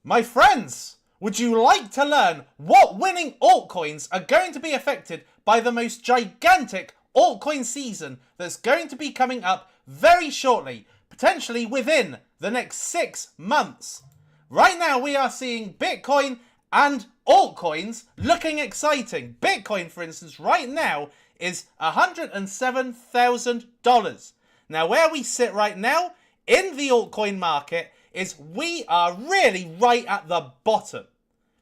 My friends, would you like to learn what winning altcoins are going to be affected by the most gigantic altcoin season that's going to be coming up very shortly, potentially within the next 6 months? Right now we are seeing Bitcoin and altcoins looking exciting. Bitcoin, for instance, right now is $107,000. Now, where we sit right now in the altcoin market is we are really right at the bottom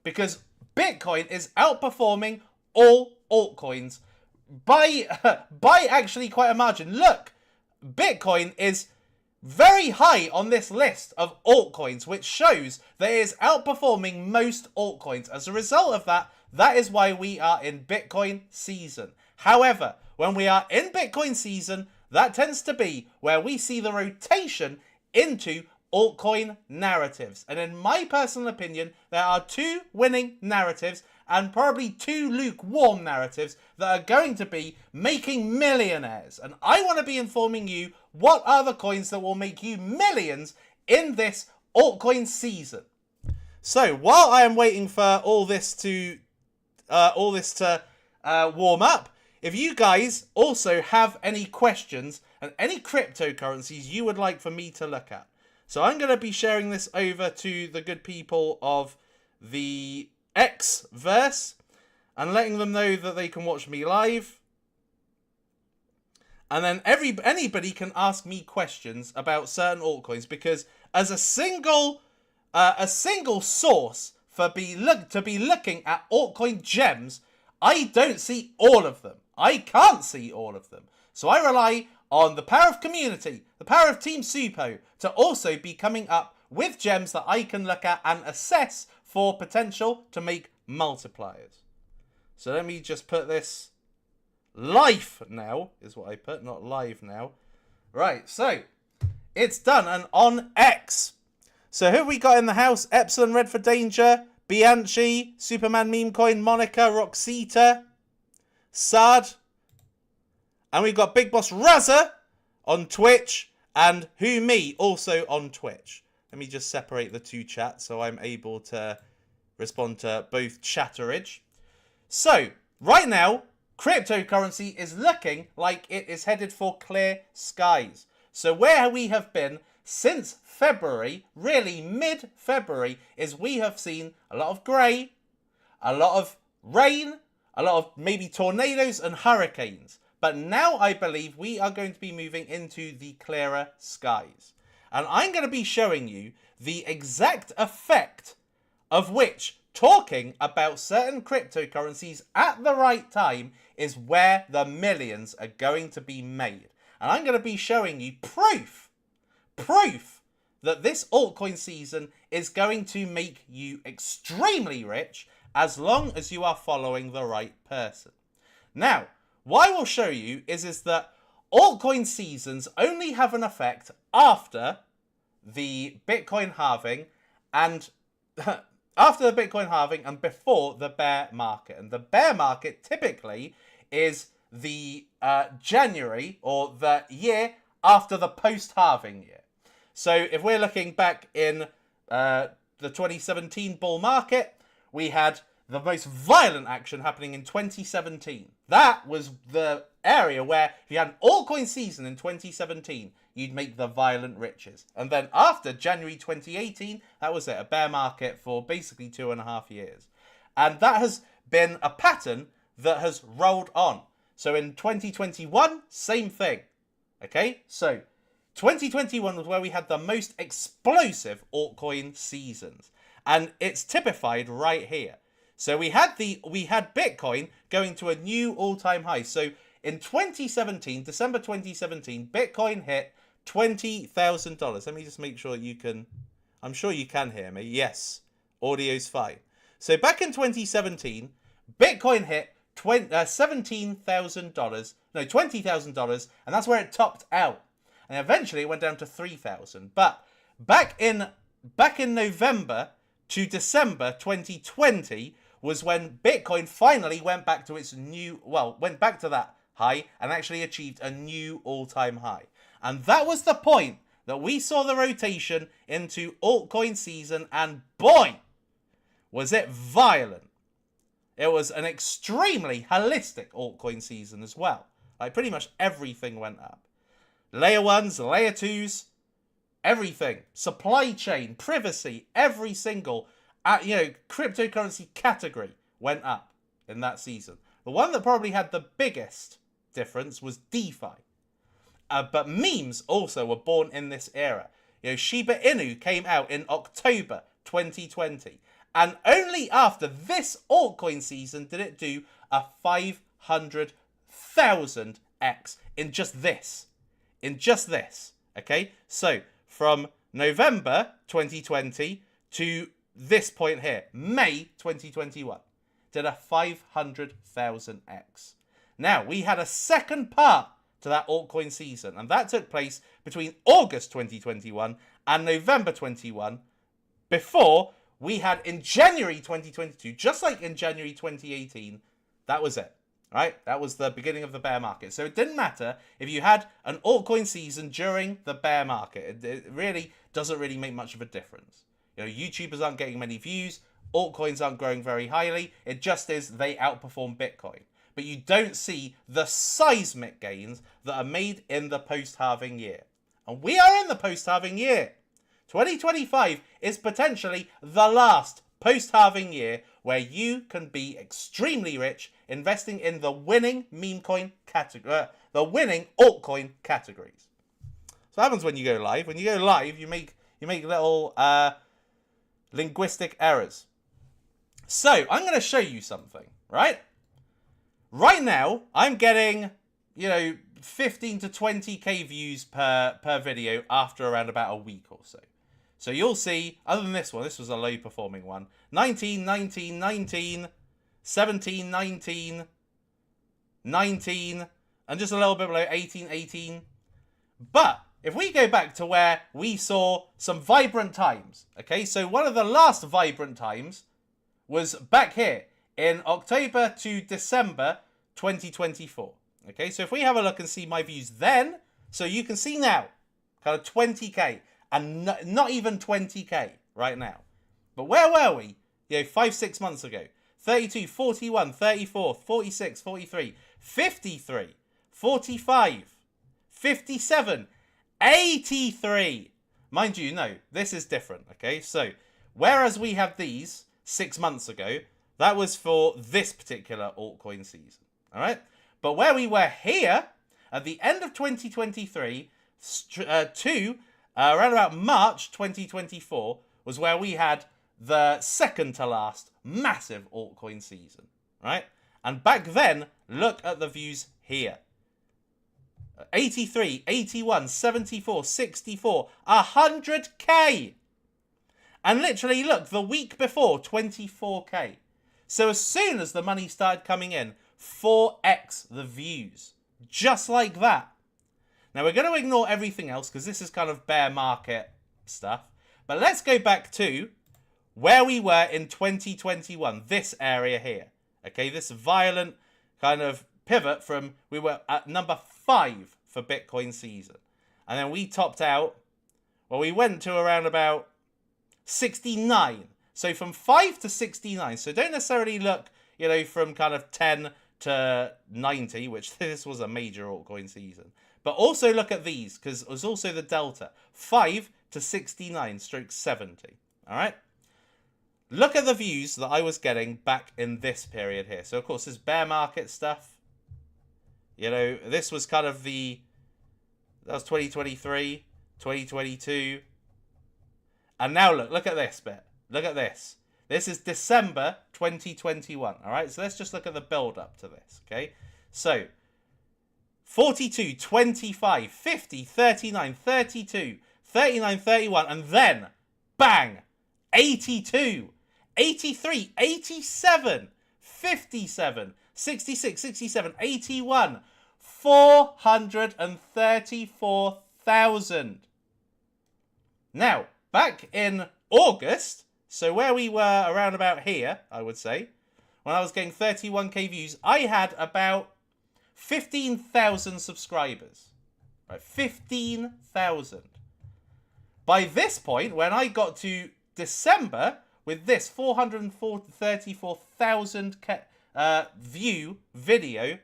because Bitcoin is outperforming all altcoins by actually quite a margin. Look, Bitcoin is very high on this list of altcoins, which shows that it is outperforming most altcoins. As a result of that, that is why we are in Bitcoin season. However, when we are in Bitcoin season, that tends to be where we see the rotation into altcoin narratives. And in my personal opinion, there are 2 winning narratives and probably 2 lukewarm narratives that are going to be making millionaires. And I want to be informing you what are the coins that will make you millions in this altcoin season. So while I am waiting for all this to warm up, if you guys also have any questions and any cryptocurrencies you would like for me to look at. So I'm going to be sharing this over to the good people of the X-verse and letting them know that they can watch me live. And then anybody can ask me questions about certain altcoins, because as a single source to be looking at altcoin gems, I don't see all of them. I can't see all of them. So I rely on the power of community, the power of Team Suppo, to also be coming up with gems that I can look at and assess for potential to make multipliers. So let me just put this live now, is what I put, not live now. Right, so it's done and on X. So who have we got in the house? Epsilon, Red for Danger, Bianchi, Suppoman, Meme Coin, Monica, Roxita, Sad, and we've got Big Boss Razza on Twitch and Who Me also on Twitch. Let me just separate the 2 chats so I'm able to respond to both chatterage. So right now, cryptocurrency is looking like it is headed for clear skies. So where we have been since February, really mid-February, is we have seen a lot of grey, a lot of rain, a lot of maybe tornadoes and hurricanes. But now I believe we are going to be moving into the clearer skies. And I'm going to be showing you the exact effect of which talking about certain cryptocurrencies at the right time is where the millions are going to be made. And I'm going to be showing you proof that this altcoin season is going to make you extremely rich as long as you are following the right person. Now, what I will show you is that altcoin seasons only have an effect after the Bitcoin halving and before the bear market. And the bear market typically is the January or the year after the post-halving year. So if we're looking back in the 2017 bull market, we had the most violent action happening in 2017. That was the area where if you had an altcoin season in 2017, you'd make the violent riches. And then after January 2018, that was it, a bear market for basically 2.5 years. And that has been a pattern that has rolled on. So in 2021, same thing. Okay, so 2021 was where we had the most explosive altcoin seasons. And it's typified right here. So we had Bitcoin going to a new all-time high. So in 2017, December 2017, Bitcoin hit $20,000. Let me just make sure you can, I'm sure you can hear me. Yes, audio's fine. So back in 2017, Bitcoin hit $17,000, no, $20,000, and that's where it topped out. And eventually it went down to $3,000. But back in November to December 2020 was when Bitcoin finally went back to its went back to that high and actually achieved a new all-time high. And that was the point that we saw the rotation into altcoin season, and boy, was it violent. It was an extremely holistic altcoin season as well. Like pretty much everything went up. Layer 1s, layer 2s, everything. Supply chain, privacy, every single cryptocurrency category went up in that season. The one that probably had the biggest difference was DeFi. But memes also were born in this era. Shiba Inu came out in October 2020. And only after this altcoin season did it do a 500,000x in just this. Okay? So, from November 2020 to this point here, May 2021, did a 500,000x. Now, we had a second part to that altcoin season, and that took place between August 2021 and November 21, before we had in January 2022, just like in January 2018, that was it, right? That was the beginning of the bear market. So it didn't matter if you had an altcoin season during the bear market. It really doesn't really make much of a difference. YouTubers aren't getting many views. Altcoins aren't growing very highly. It just is they outperform Bitcoin. But you don't see the seismic gains that are made in the post-halving year. And we are in the post-halving year. 2025 is potentially the last post-halving year where you can be extremely rich investing in the winning meme coin category, the winning altcoin categories. So what happens when you go live? When you go live, you make little linguistic errors. So I'm going to show you something, right? Right now, I'm getting, 15 to 20k views per video after around about a week or so. So you'll see, other than this one, this was a low performing one, 19, 19, 19, 17, 19, 19, and just a little bit below 18, 18. But if we go back to where we saw some vibrant times, okay, so one of the last vibrant times was back here in October to December 2024. Okay, so if we have a look and see my views then, so you can see now, kind of 20k, and not even 20k right now. But where were we, 5-6 months ago? 32, 41, 34, 46, 43, 53, 45, 57, 83. Mind you, no, this is different, okay? So, whereas we have these 6 months ago, that was for this particular altcoin season, all right? But where we were here at the end of 2023 to around about March 2024 was where we had the second to last massive altcoin season, right? And back then, look at the views here. 83, 81, 74, 64, 100k. And literally, look, the week before, 24k. So as soon as the money started coming in, 4x the views. Just like that. Now, we're going to ignore everything else because this is kind of bear market stuff. But let's go back to where we were in 2021, this area here. Okay, this violent kind of pivot from, we were at number 5 for Bitcoin season. And then we topped out, well, we went to around about 69. So from 5 to 69. So don't necessarily look, from kind of 10 to 90, which this was a major altcoin season. But also look at these, because it was also the delta. 5 to 69 stroke 70. All right? Look at the views that I was getting back in this period here. So, of course, this bear market stuff. This was kind of that was 2023, 2022. And now look at this bit. Look at this. This is December 2021. All right? So let's just look at the build up to this. Okay? So 42, 25, 50, 39, 32, 39, 31, and then, bang, 82, 83, 87, 57, 66, 67, 81, 434,000. Now, back in August, so where we were around about here, I would say, when I was getting 31k views, I had about 15,000 subscribers. Right, 15,000. by this point, when I got to December with this 434,000 view video,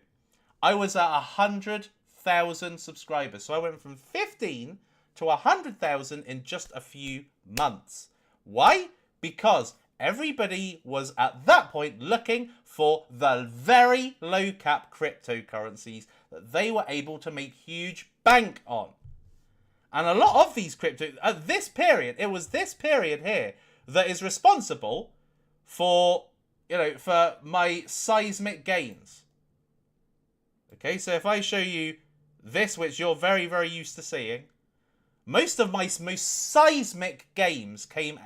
I was at 100,000 subscribers. So I went from 15 to 100,000 in just a few months. Why? Because everybody was at that point looking for the very low cap cryptocurrencies that they were able to make huge bank on. And a lot of these crypto, at this period, it was this period here that is responsible for, for my seismic gains. Okay, so if I show you this, which you're very, very used to seeing, most of my most seismic gains came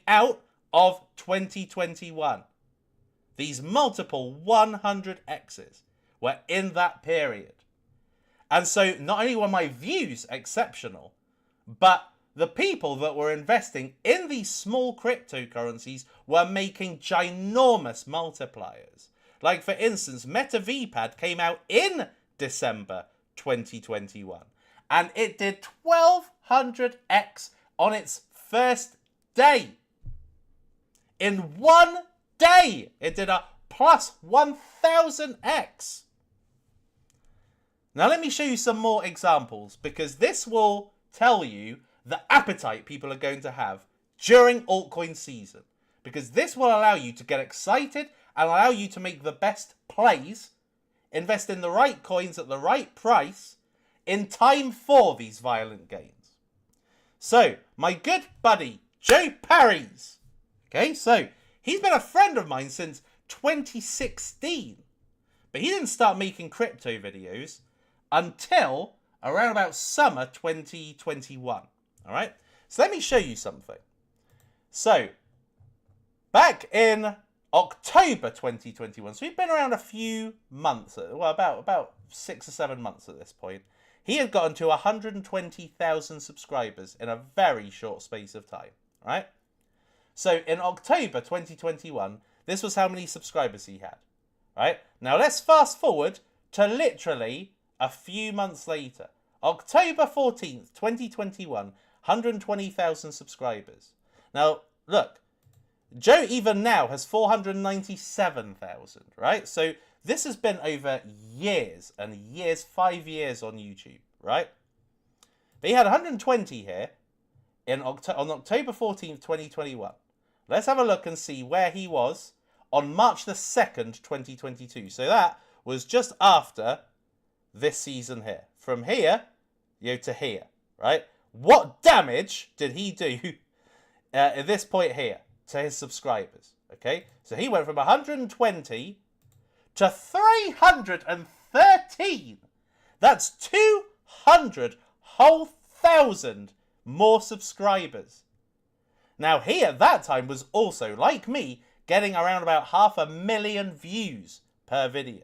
out of 2021. These multiple 100x's were in that period. And so not only were my views exceptional, but the people that were investing in these small cryptocurrencies were making ginormous multipliers. Like, for instance, Meta VPAD came out in December 2021. And it did 1200x on its first day. In 1 day, it did a plus 1000x. Now let me show you some more examples, because this will tell you the appetite people are going to have during altcoin season. Because this will allow you to get excited and allow you to make the best plays, invest in the right coins at the right price, in time for these violent gains. So, my good buddy, Joe Parry's. Okay, so he's been a friend of mine since 2016. But he didn't start making crypto videos until around about summer 2021. All right, so let me show you something. So, back in October 2021, so we've been around a few months, well, about 6 or 7 months at this point. He had gotten to 120,000 subscribers in a very short space of time, right? So in October 2021, this was how many subscribers he had, right? Now let's fast forward to literally a few months later. October 14th, 2021, 120,000 subscribers. Now, look, Joe even now has 497,000, right? So this has been over years and years, 5 years on YouTube, right? But he had 120 here on October 14th, 2021. Let's have a look and see where he was on March the 2nd, 2022. So that was just after this season here. From here, to here, right? What damage did he do at this point here to his subscribers? Okay, so he went from 120 to 313. That's 200 whole thousand more subscribers. Now he at that time was also, like me, getting around about 500,000 views per video,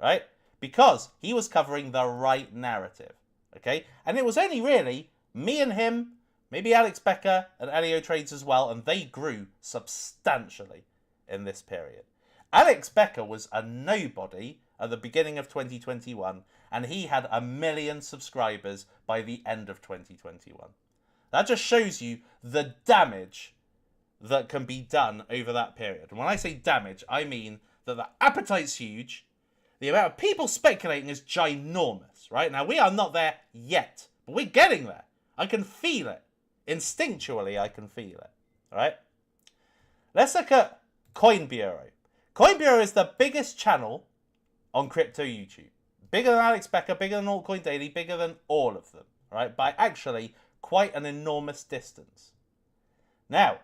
right? Because he was covering the right narrative, okay? And it was only really me and him, maybe Alex Becker and Elio Trades as well, and they grew substantially in this period. Alex Becker was a nobody at the beginning of 2021, and he had 1 million subscribers by the end of 2021. That just shows you the damage that can be done over that period. And when I say damage, I mean that the appetite's huge, the amount of people speculating is ginormous, right? Now, we are not there yet, but we're getting there. I can feel it. Instinctually, I can feel it, all right? Let's look at Coin Bureau. Coin Bureau is the biggest channel on crypto YouTube. Bigger than Alex Becker, bigger than Altcoin Daily, bigger than all of them, right? By actually quite an enormous distance. Now,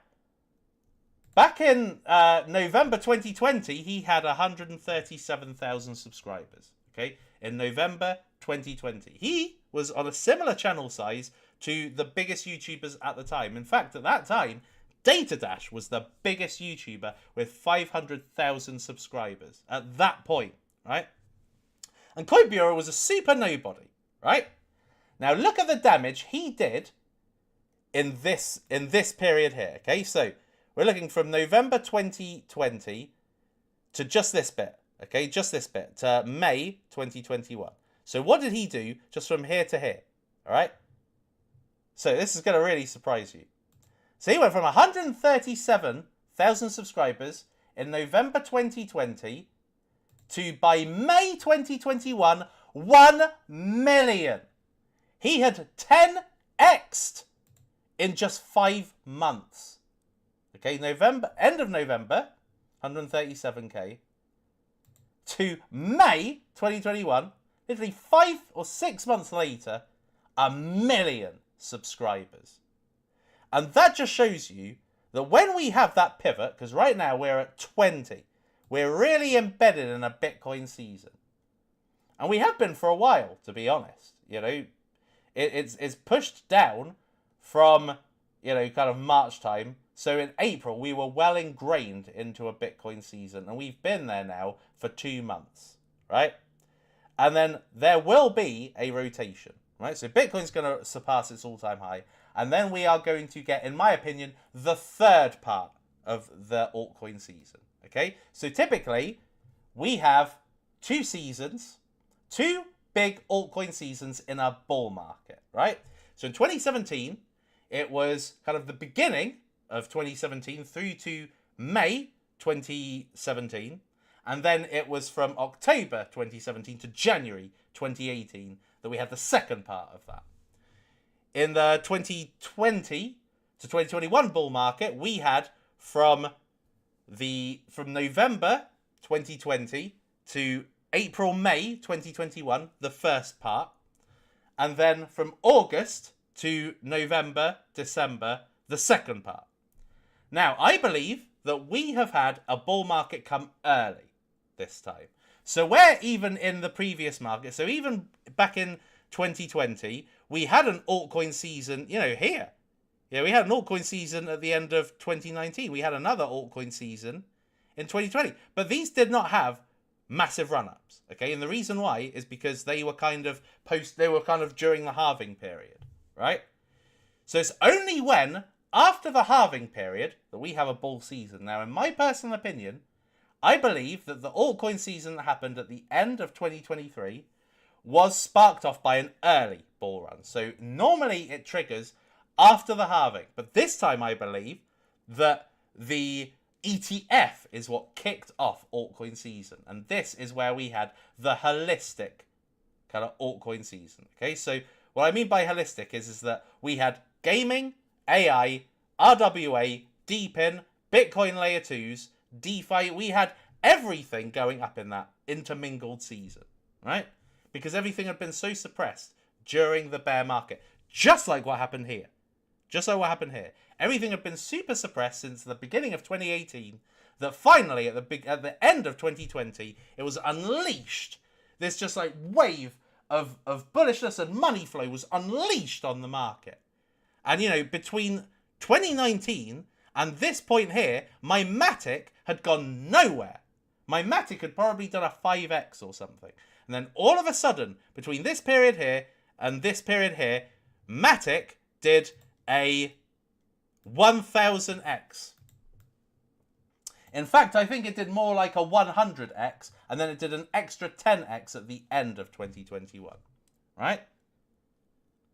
back in November 2020, he had 137,000 subscribers, okay? In November 2020. He was on a similar channel size to the biggest YouTubers at the time. In fact, at that time, DataDash was the biggest YouTuber with 500,000 subscribers at that point, right? And Coin Bureau was a super nobody, right? Now look at the damage he did in this period here, okay? So we're looking from November 2020 to just this bit, okay? Just this bit, to May 2021. So what did he do just from here to here, all right? So this is going to really surprise you. So he went from 137,000 subscribers in November 2020 to, by May 2021, 1 million. He had 10x'd in just 5 months. Okay, end of November, 137k, to May 2021, literally 5 or 6 months later, 1 million subscribers. And that just shows you that when we have that pivot, because right now we're at 20, we're really embedded in a Bitcoin season. And we have been for a while, to be honest. You know, it's pushed down from, you know, kind of March time. So in April, we were well ingrained into a Bitcoin season. And we've been there now for 2 months, right? And then there will be a rotation, right? So Bitcoin's going to surpass its all-time high. And then we are going to get, in my opinion, the third part of the altcoin season, okay? So typically, we have 2 seasons, 2 big altcoin seasons in a bull market, right? So in 2017, it was kind of the beginning of 2017 through to May 2017. And then it was from October 2017 to January 2018 that we had the second part of that. In the 2020 to 2021 bull market, we had from November 2020 to April, May 2021, the first part. And then from August to November, December, the second part. Now, I believe that we have had a bull market come early this time. So where even in the previous market, so even back in 2020, we had an altcoin season, you know, here. Yeah, we had an altcoin season at the end of 2019. We had another altcoin season in 2020. But these did not have massive run-ups, okay? And the reason why is because they were kind of during the halving period, right? So it's only when, after the halving period, that we have a bull season. Now, in my personal opinion, I believe that the altcoin season that happened at the end of 2023 was sparked off by an early bull run. So normally it triggers after the halving. But this time I believe that the ETF is what kicked off altcoin season. And this is where we had the holistic kind of altcoin season. Okay, so what I mean by holistic is that we had gaming, AI, RWA, DePIN, Bitcoin layer 2s, DeFi. We had everything going up in that intermingled season, right? Because everything had been so suppressed during the bear market. Just like what happened here. Just like what happened here. Everything had been super suppressed since the beginning of 2018, that finally at the end of 2020, it was unleashed. This just like wave of bullishness and money flow was unleashed on the market. And, you know, between 2019 and this point here, my Matic had gone nowhere. My Matic had probably done a 5x or something. And then all of a sudden, between this period here and this period here, Matic did a 1000x. In fact, I think it did more like a 100x, and then it did an extra 10x at the end of 2021, right?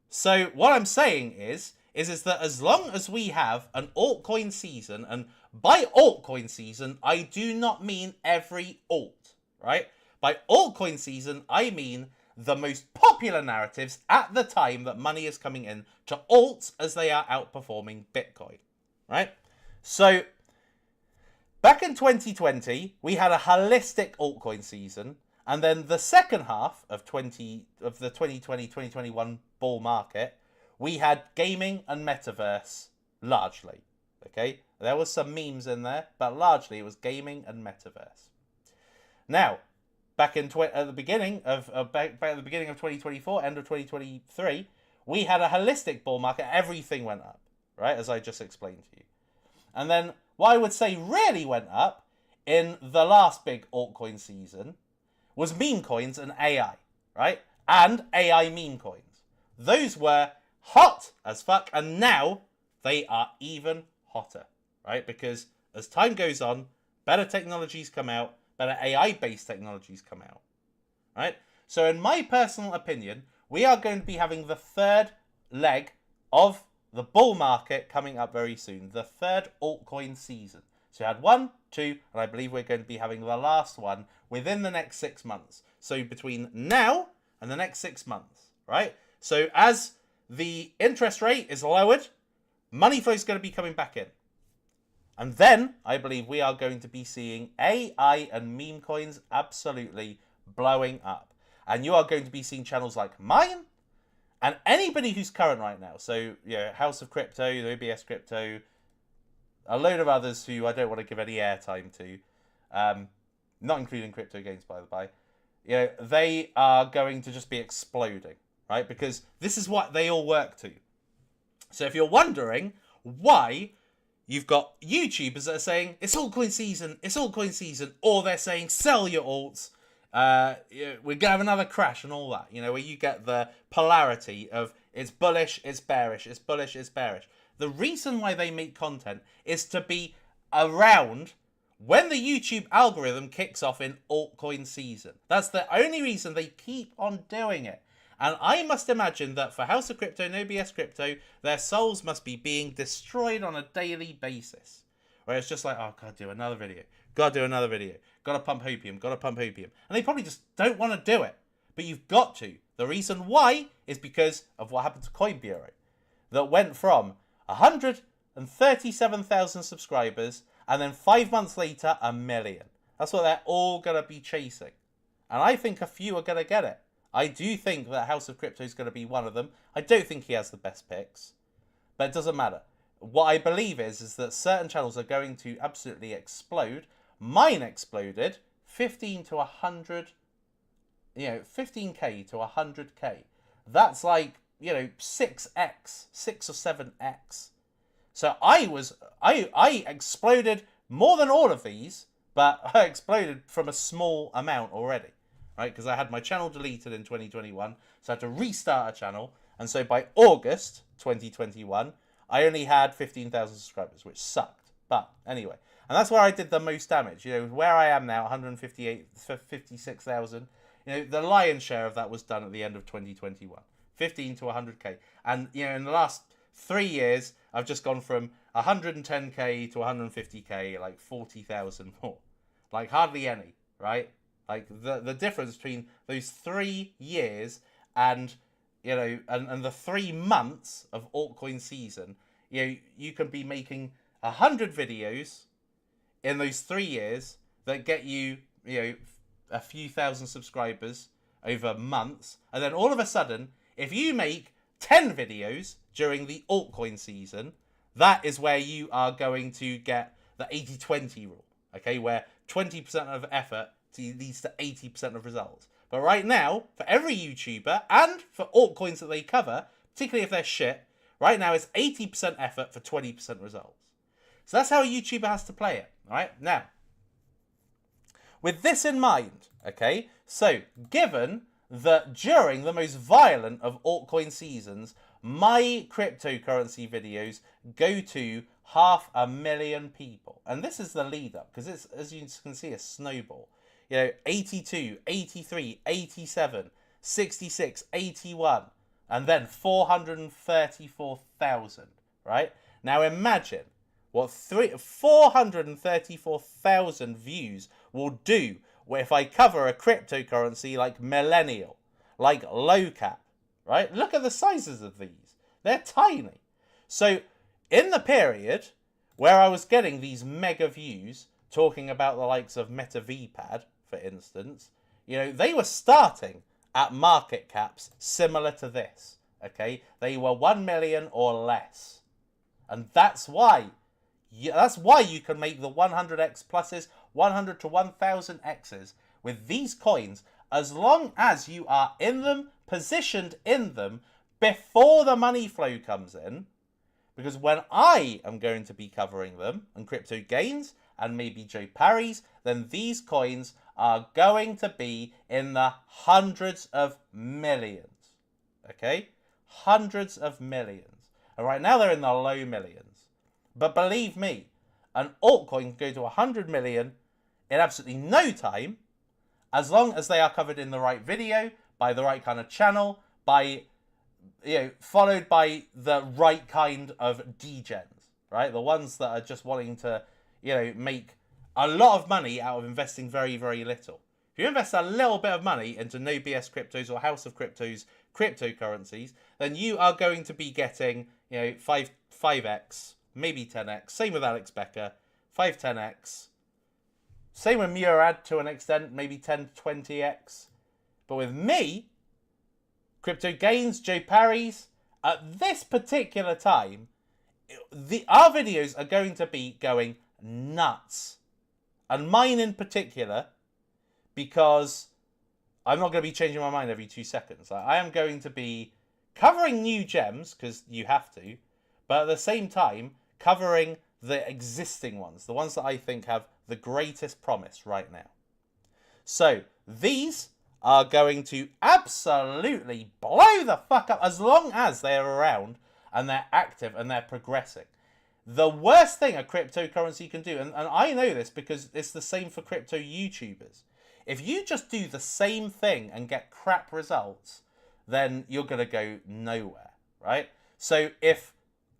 So what I'm saying is that as long as we have an altcoin season, and by altcoin season, I do not mean every alt, right? By altcoin season, I mean the most popular narratives at the time that money is coming in to alts as they are outperforming Bitcoin, right? So back in 2020, we had a holistic altcoin season, and then the second half of the 2020-2021 bull market, we had gaming and metaverse largely, okay? There was some memes in there, but largely it was gaming and metaverse. Now, back at the beginning of 2024, end of 2023, we had a holistic bull market. Everything went up, right? As I just explained to you. And then what I would say really went up in the last big altcoin season was meme coins and AI, right? And AI meme coins. Those were hot as fuck, and now they are even hotter, right? Because as time goes on, better technologies come out, better AI-based technologies come out, right? So in my personal opinion, we are going to be having the third leg of the bull market coming up very soon, the third altcoin season. So you had 1, 2, and I believe we're going to be having the last one within the next 6 months. So between now and the next 6 months, right? So as the interest rate is lowered, money flow is going to be coming back in. And then I believe we are going to be seeing AI and meme coins absolutely blowing up. And you are going to be seeing channels like mine and anybody who's current right now. So, House of Crypto, the OBS Crypto, a load of others who I don't want to give any airtime to, not including crypto gains, by the by. They are going to just be exploding, right? Because this is what they all work to. So if you're wondering why you've got YouTubers that are saying, it's altcoin season, or they're saying, sell your alts, we're going to have another crash and all that, where you get the polarity of it's bullish, it's bearish, it's bullish, it's bearish. The reason why they make content is to be around when the YouTube algorithm kicks off in altcoin season. That's the only reason they keep on doing it. And I must imagine that for House of Crypto and OBS Crypto, their souls must be being destroyed on a daily basis. Where it's just like, oh, gotta do another video. Gotta do another video. Gotta pump hopium. Gotta pump hopium. And they probably just don't want to do it. But you've got to. The reason why is because of what happened to Coin Bureau. That went from 137,000 subscribers and then 5 months later, 1 million. That's what they're all going to be chasing. And I think a few are going to get it. I do think that House of Crypto is going to be one of them. I don't think he has the best picks. But it doesn't matter. What I believe is that certain channels are going to absolutely explode. Mine exploded 15 to 100, 15k to 100k. That's like, 6x, 6 or 7x. So I exploded more than all of these, but I exploded from a small amount already, right? Because I had my channel deleted in 2021, so I had to restart a channel. And so by August 2021, I only had 15,000 subscribers, which sucked. But anyway, and that's where I did the most damage. Where I am now, 56,000. The lion's share of that was done at the end of 2021, 15 to 100k. And in the last 3 years, I've just gone from 110k to 150k, like 40,000 more, like hardly any, right? Like the difference between those 3 years and and the 3 months of altcoin season, you can be making 100 videos in those 3 years that get you, a few thousand subscribers over months. And then all of a sudden, if you make 10 videos during the altcoin season, that is where you are going to get the 80-20 rule, okay? Where 20% of effort leads to 80% of results. But right now, for every YouTuber and for altcoins that they cover, particularly if they're shit, right now it's 80% effort for 20% results. So that's how a YouTuber has to play it, all right? Now, with this in mind, okay, so given that during the most violent of altcoin seasons, my cryptocurrency videos go to 500,000 people. And this is the lead up, because it's, as you can see, a snowball. 82, 83, 87, 66, 81, and then 434,000, right? Now imagine what 434,000 views will do if I cover a cryptocurrency like Millennial, like Low Cap, right? Look at the sizes of these. They're tiny. So in the period where I was getting these mega views, talking about the likes of Meta VPad, for instance, they were starting at market caps similar to this, okay? They were 1 million or less. And that's why you can make the 100x pluses, 100 to 1000 x's with these coins, as long as you are in them, positioned in them, before the money flow comes in. Because when I am going to be covering them, and Crypto Gains, and maybe Joe Parry's, then these coins are going to be in the hundreds of millions. Okay? Hundreds of millions. And right now they're in the low millions. But believe me, an altcoin can go to 100 million in absolutely no time, as long as they are covered in the right video, by the right kind of channel, by followed by the right kind of degens, right? The ones that are just wanting to, make a lot of money out of investing very, very little. If you invest a little bit of money into No BS Cryptos or House of Cryptos cryptocurrencies, then you are going to be getting, 5x, maybe 10x. Same with Alex Becker, 5-10x. Same with Murad to an extent, maybe 10-20x. But with me, Crypto Gains, Joe Parry's, at this particular time, our videos are going to be going nuts. And mine in particular, because I'm not going to be changing my mind every 2 seconds. I am going to be covering new gems, because you have to, but at the same time, covering the existing ones, the ones that I think have the greatest promise right now. So, these are going to absolutely blow the fuck up as long as they're around and they're active and they're progressing. The worst thing a cryptocurrency can do, and I know this because it's the same for crypto YouTubers. If you just do the same thing and get crap results, then you're going to go nowhere, right? So if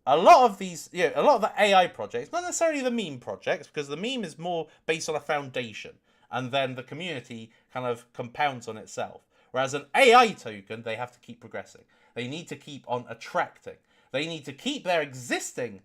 a lot of these, a lot of the AI projects, not necessarily the meme projects, because the meme is more based on a foundation, and then the community kind of compounds on itself. Whereas an AI token, they have to keep progressing. They need to keep on attracting. They need to keep their existing,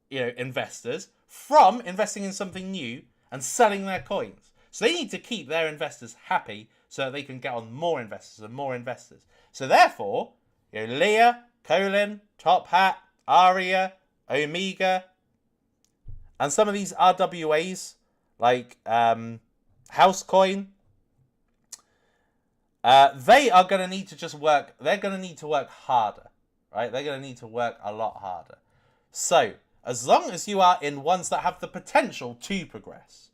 investors from investing in something new and selling their coins. So they need to keep their investors happy so that they can get on more investors and more investors. So therefore, Leah, Colin, Top Hat, Aria, Omega, and some of these RWAs like Housecoin, they are going to need to just work. They're going to need to work harder, right? They're going to need to work a lot harder. So as long as you are in ones that have the potential to progress.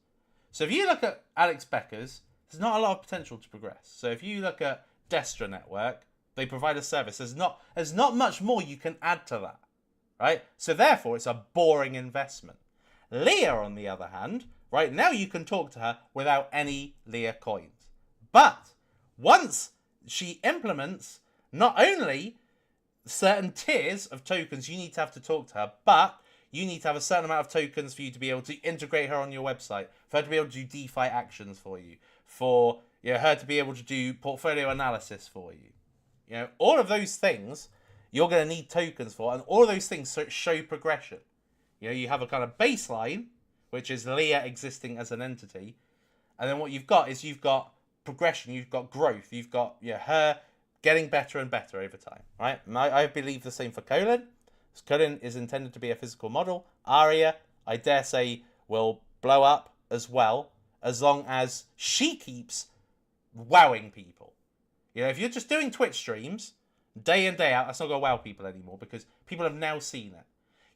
So if you look at Alex Becker's, there's not a lot of potential to progress. So if you look at Destra Network, they provide a service. There's not much more you can add to that, right? So therefore, it's a boring investment. Leah, on the other hand, right now you can talk to her without any Leah coins. But once she implements not only certain tiers of tokens you need to have to talk to her, but you need to have a certain amount of tokens for you to be able to integrate her on your website, for her to be able to do DeFi actions for you, for her to be able to do portfolio analysis for you. All of those things you're going to need tokens for, and all of those things show progression. You have a kind of baseline, which is Leah existing as an entity, and then what you've got is you've got progression, you've got growth, you've got her getting better and better over time, right? And I believe the same for Colin. Colin is intended to be a physical model. Aria, I dare say, will blow up as well, as long as she keeps wowing people. If you're just doing Twitch streams day in, day out, that's not going to wow people anymore, because people have now seen it.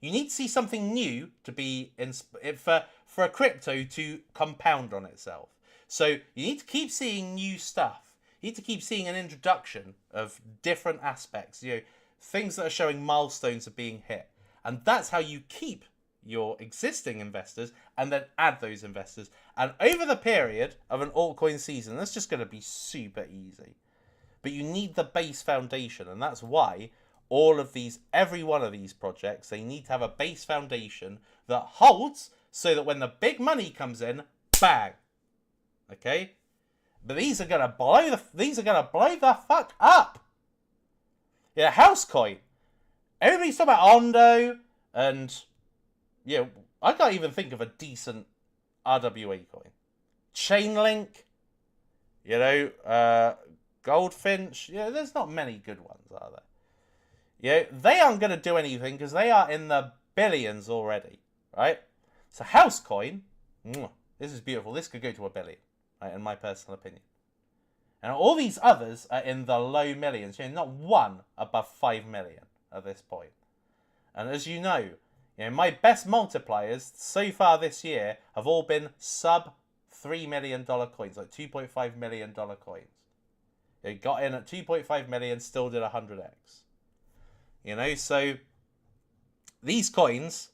You need to see something new to be for a crypto to compound on itself. So you need to keep seeing new stuff. You need to keep seeing an introduction of different aspects, things that are showing milestones of being hit. And that's how you keep your existing investors and then add those investors. And over the period of an altcoin season, that's just going to be super easy. But you need the base foundation, and that's why every one of these projects, they need to have a base foundation that holds so that when the big money comes in, bang. Okay? But these are gonna blow the fuck up. Housecoin. Everybody's talking about Ondo, and I can't even think of a decent RWA coin. Chainlink, Goldfinch. There's not many good ones, are there? They aren't going to do anything because they are in the billions already, right? So Housecoin, this is beautiful. This could go to $1 billion, right, in my personal opinion. And all these others are in the low millions. Not one above 5 million at this point. And as you know, my best multipliers so far this year have all been sub $3 million coins, like $2.5 million coins. It got in at 2.5 million, still did 100x. So these coins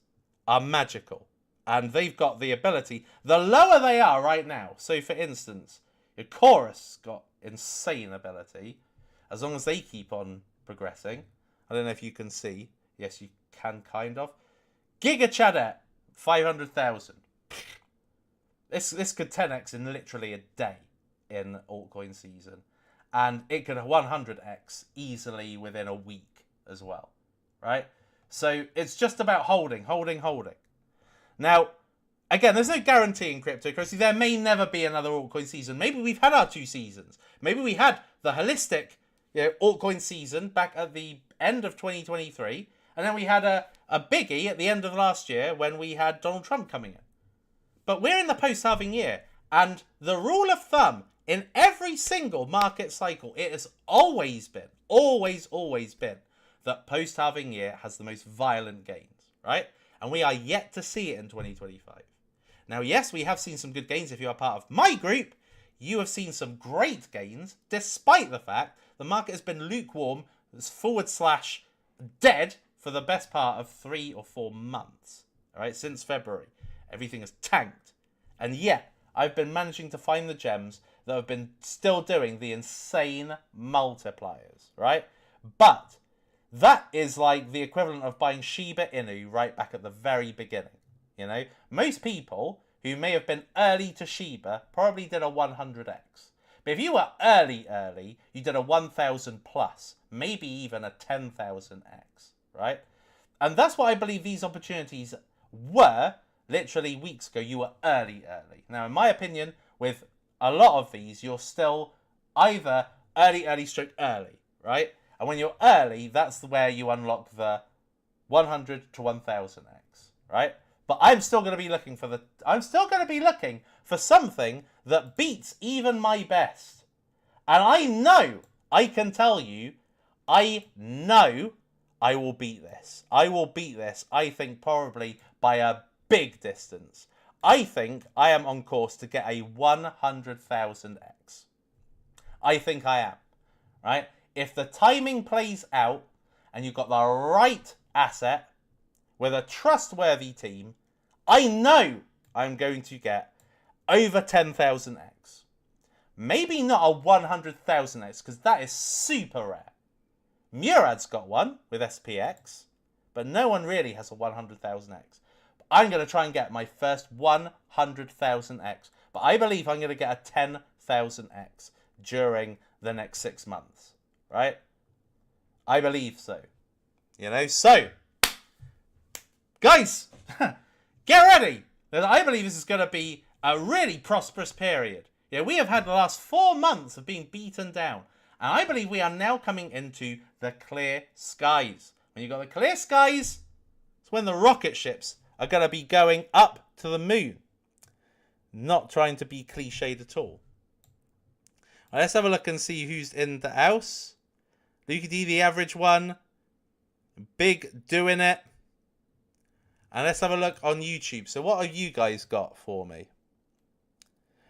are magical, and they've got the ability. The lower they are right now, so for instance, your Chorus got insane ability. As long as they keep on progressing. I don't know if you can see. Yes, you can kind of. Giga Chadet, 500,000. This could 10x in literally a day in altcoin season. And it could 100x easily within a week as well, right? So it's just about holding. Now, again, there's no guarantee in cryptocurrency. There may never be another altcoin season. Maybe we've had our 2 seasons. Maybe we had the holistic altcoin season back at the end of 2023. And then we had a biggie at the end of last year when we had Donald Trump coming in. But we're in the post-halving year. And the rule of thumb in every single market cycle, it has always been, always been, that post-halving year has the most violent gains, right? And we are yet to see it in 2025. Now, yes, we have seen some good gains. If you are part of my group, you have seen some great gains, despite the fact the market has been lukewarm, / dead for the best part of 3 or 4 months, all right, since February. Everything has tanked. And yet, I've been managing to find the gems that have been still doing the insane multipliers, right? But that is like the equivalent of buying Shiba Inu right back at the very beginning, you know? Most people who may have been early to Shiba probably did a 100x. But if you were early, you did a 1,000 plus, maybe even a 10,000x, right? And that's what I believe these opportunities were. Literally weeks ago, you were early. Now, in my opinion, with a lot of these, you're still either early, right? And when you're early, that's where you unlock the 100 to 1000x, right? But I'm still going to be looking for something that beats even my best. And I know, I can tell you, I know I will beat this. I think probably by a big distance. I think I am on course to get a 100,000x. I think I am, right? If the timing plays out and you've got the right asset with a trustworthy team, I know I'm going to get over 10,000x. Maybe not a 100,000x because that is super rare. Murad's got one with SPX, but no one really has a 100,000x. I'm going to try and get my first 100,000x. But I believe I'm going to get a 10,000x during the next 6 months. Right? I believe so. You know? So, guys, get ready. I believe this is going to be a really prosperous period. Yeah, we have had the last 4 months of being beaten down. And I believe we are now coming into the clear skies. When you've got the clear skies, it's when the rocket ships are going to be going up to the moon. Not trying to be cliched at all. Right, let's have a look and see who's in the house. Luke D, the average one. Big doing it. And let's have a look on YouTube. So what have you guys got for me?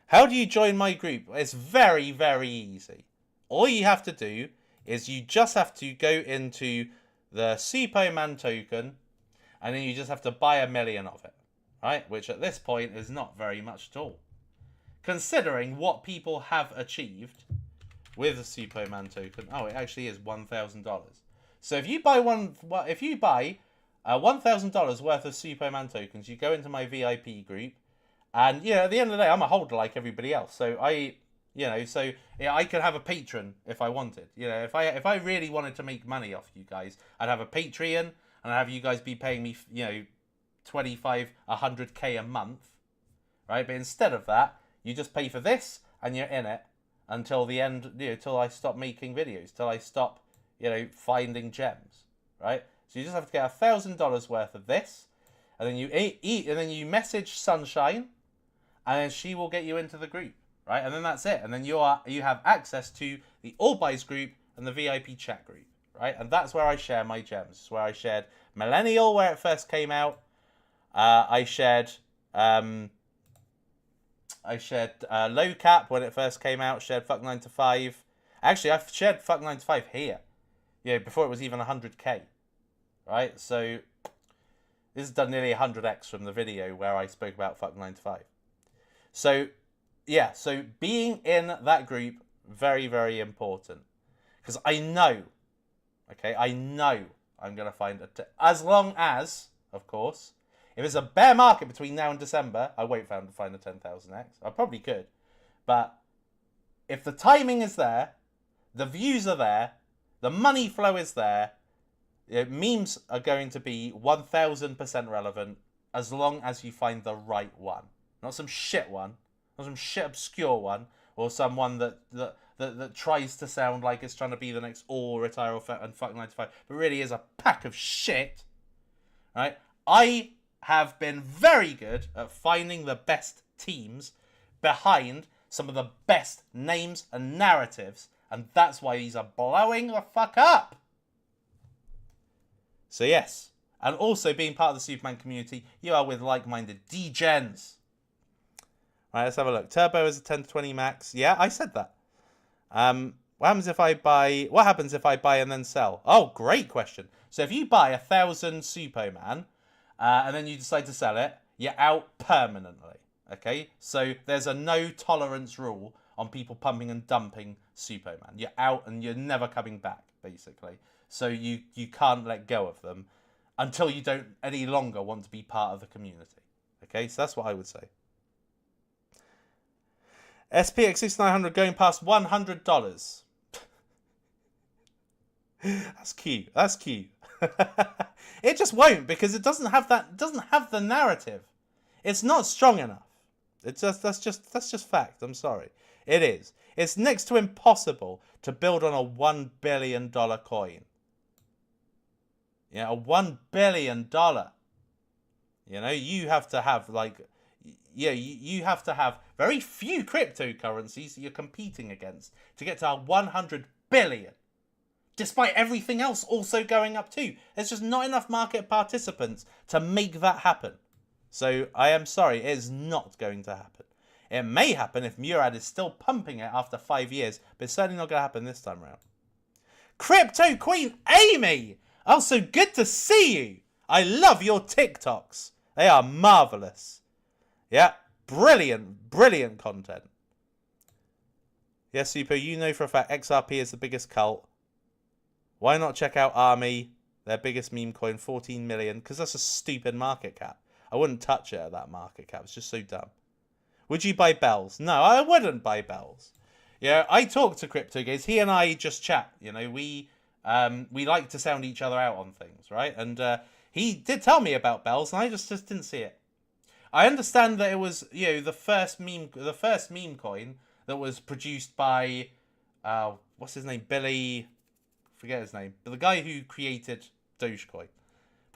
How do you join my group? It's very, very easy. All you have to do is you just have to go into the Suppoman token. And then you just have to buy 1 million of it, right? Which at this point is not very much at all. Considering what people have achieved with the Suppoman token. Oh, it actually is $1,000. So if you buy $1,000 worth of Suppoman tokens, you go into my VIP group. And, you know, at the end of the day, I'm a holder like everybody else. So I could have a patron if I wanted. You know, if I really wanted to make money off you guys, I'd have a Patreon. And have you guys be paying me, you know, 25, 100k a month, right? But instead of that, you just pay for this and you're in it until the end, you know, till I stop making videos, till I stop, you know, finding gems, right? So you just have to get $1,000 worth of this, and then you eat, and then you message Sunshine, and then she will get you into the group, right? And then that's it. And then you have access to the All Buys group and the VIP chat group. Right, and that's where I share my gems. It's where I shared Millennial where it first came out. I shared Low Cap when it first came out. Shared Fuck 9 to 5. Actually, I've shared Fuck 9 to 5 here. Yeah, before it was even 100k. Right, so this has done nearly 100x from the video where I spoke about Fuck 9 to 5. So yeah, so being in that group very, very important because I know Okay, I know I'm going to find as long as, of course, if it's a bear market between now and December, I won't find a 10,000x. I probably could. But if the timing is there, the views are there, the money flow is there, memes are going to be 1000% relevant as long as you find the right one. Not some shit one, not some shit obscure one, or someone that tries to sound like it's trying to be the next all retire and fuck 95, but really is a pack of shit. Right? I have been very good at finding the best teams behind some of the best names and narratives, and that's why these are blowing the fuck up. So yes, and also being part of the Superman community, you are with like-minded degens. Right, let's have a look. Turbo is a 10 to 20 max. Yeah, I said that. What happens if I buy and then sell? Oh, great question. So if you buy 1,000 Suppoman, and then you decide to sell it, you're out permanently. Okay? So there's a no tolerance rule on people pumping and dumping Suppoman. You're out and you're never coming back, basically. So you can't let go of them until you don't any longer want to be part of the community. Okay? So that's what I would say. SPX 6900 going past $100. That's cute. That's cute. It just won't, because it doesn't have that. It doesn't have the narrative. It's not strong enough. It's just that's just fact. I'm sorry. It is. It's next to impossible to build on a $1 billion coin. Yeah, a $1 billion. You know, you have to have like, yeah, you have to have very few cryptocurrencies that you're competing against to get to a 100 billion. Despite everything else also going up too. There's just not enough market participants to make that happen. So I am sorry, it is not going to happen. It may happen if Murad is still pumping it after 5 years, but it's certainly not going to happen this time around. Crypto Queen Amy! Also, good to see you. I love your TikToks. They are marvellous. Yeah, brilliant, brilliant content. Yes, Super, you know for a fact XRP is the biggest cult. Why not check out Army, their biggest meme coin, 14 million? Because that's a stupid market cap. I wouldn't touch it at that market cap. It's just so dumb. Would you buy Bells? No, I wouldn't buy Bells. Yeah, I talk to Crypto Gaze. He and I just chat. You know, we like to sound each other out on things, right? And he did tell me about Bells, and I just didn't see it. I understand that it was, you know, the first meme coin that was produced by what's his name, Billy. Forget his name, but the guy who created Dogecoin.